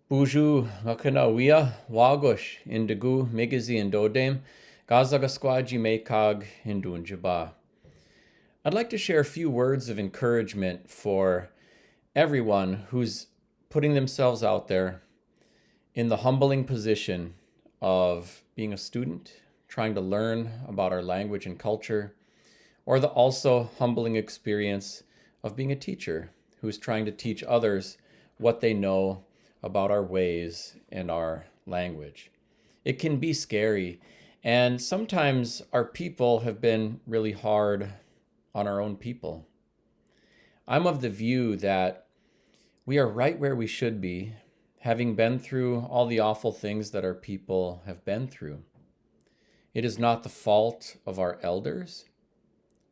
Buju Wakanawia Wagosh Indigu Migizi and Dodem Gazagasquaji Mekag Hindunjaba. I'd like to share a few words of encouragement for everyone who's putting themselves out there in the humbling position of being a student, trying to learn about our language and culture, or the also humbling experience of being a teacher who's trying to teach others what they know about our ways and our language. It can be scary, and sometimes our people have been really hard on our own people. I'm of the view that we are right where we should be, having been through all the awful things that our people have been through. It is not the fault of our elders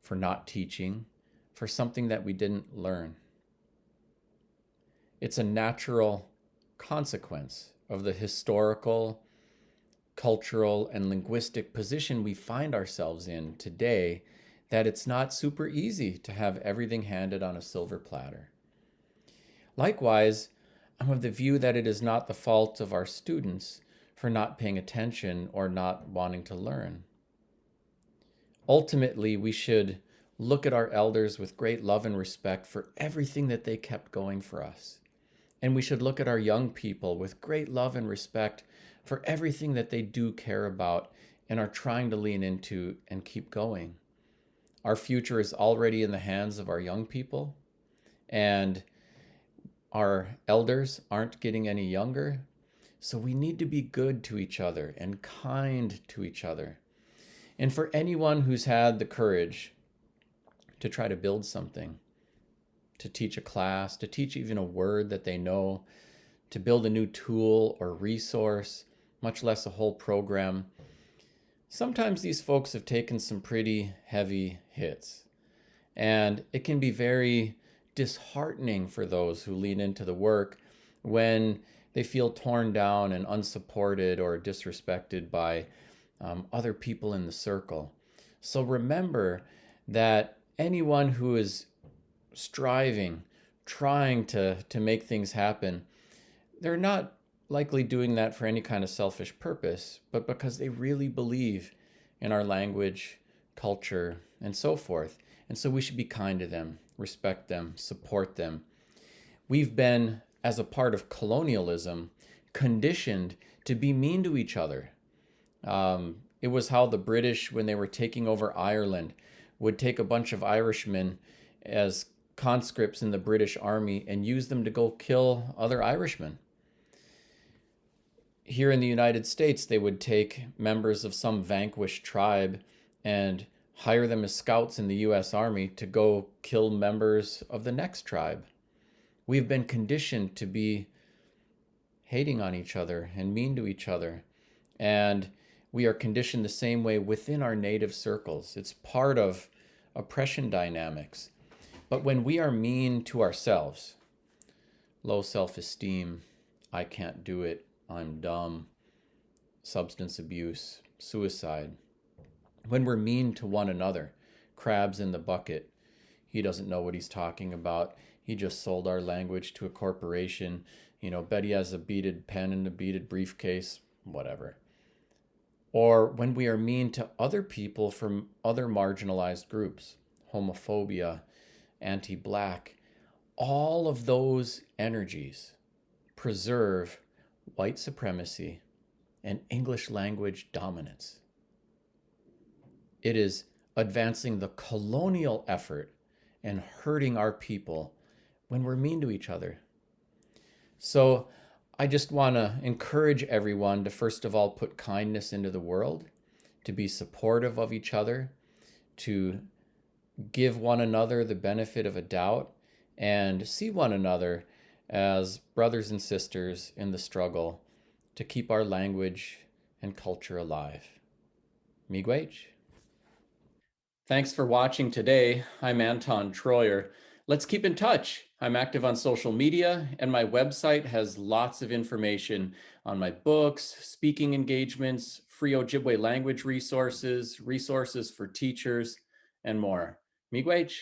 for not teaching, for something that we didn't learn. It's a natural consequence of the historical, cultural, and linguistic position we find ourselves in today, that it's not super easy to have everything handed on a silver platter. Likewise, I'm of the view that it is not the fault of our students for not paying attention or not wanting to learn. Ultimately, we should look at our elders with great love and respect for everything that they kept going for us. And we should look at our young people with great love and respect for everything that they do care about and are trying to lean into and keep going. Our future is already in the hands of our young people, and our elders aren't getting any younger. So we need to be good to each other and kind to each other. And for anyone who's had the courage to try to build something, to teach a class, to teach even a word that they know, to build a new tool or resource, much less a whole program, sometimes these folks have taken some pretty heavy hits. And it can be very disheartening for those who lean into the work when they feel torn down and unsupported or disrespected by other people in the circle. So remember that anyone who is striving, trying to make things happen, they're not likely doing that for any kind of selfish purpose, but because they really believe in our language, culture, and so forth. And so we should be kind to them, respect them, support them. We've been, as a part of colonialism, conditioned to be mean to each other. It was how the British, when they were taking over Ireland, would take a bunch of Irishmen as conscripts in the British Army and use them to go kill other Irishmen. Here in the United States, they would take members of some vanquished tribe and hire them as scouts in the US Army to go kill members of the next tribe. We've been conditioned to be hating on each other and mean to each other. And we are conditioned the same way within our native circles. It's part of oppression dynamics. But when we are mean to ourselves, low self-esteem, I can't do it, I'm dumb, substance abuse, suicide, when we're mean to one another, crabs in the bucket, he doesn't know what he's talking about, he just sold our language to a corporation, bet he has a beaded pen and a beaded briefcase, whatever. Or when we are mean to other people from other marginalized groups, homophobia, anti-Black, all of those energies preserve white supremacy and English language dominance. It is advancing the colonial effort and hurting our people when we're mean to each other. So I just want to encourage everyone to first of all put kindness into the world, to be supportive of each other, to give one another the benefit of a doubt, and see one another as brothers and sisters in the struggle to keep our language and culture alive. Miigwech. Thanks for watching today. I'm Anton Treuer. Let's keep in touch. I'm active on social media, and my website has lots of information on my books, speaking engagements, free Ojibwe language resources, resources for teachers, and more. Miigwech.